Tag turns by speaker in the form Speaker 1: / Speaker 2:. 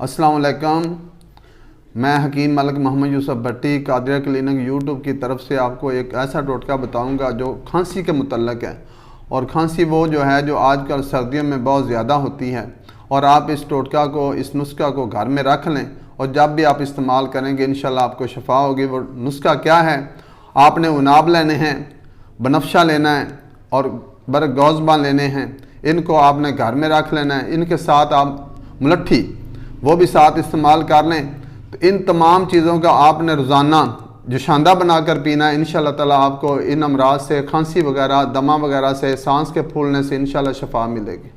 Speaker 1: अस्सलाम वालेकुम। मैं हकीम मलिक मोहम्मद यूसुफ भट्टी कादिया क्लिनिक यूट्यूब की तरफ से आपको एक ऐसा टोटका बताऊंगा जो खांसी के मुतल्लक है। और खांसी वो जो है जो आजकल सर्दियों में बहुत ज़्यादा होती है, और आप इस टोटका को, इस नुस्खा को घर में रख लें और जब भी आप इस्तेमाल करेंगे इंशाल्लाह आपको शफा होगी। वो नुस्खा क्या है? आपने उनाब लेने हैं, बनफशा लेना है और बरगौज़बा लेने हैं। इनको आपने घर में रख लेना है। इनके साथ आप मुलट्ठी वो भी साथ इस्तेमाल कर लें। तो इन तमाम चीज़ों का आपने रोज़ाना जुशांदा बनाकर पीना है। इंशाल्लाह ताला आपको इन अमराज से, खांसी वगैरह, दमा वगैरह से, सांस के फूलने से इंशाल्लाह शफा मिलेगी।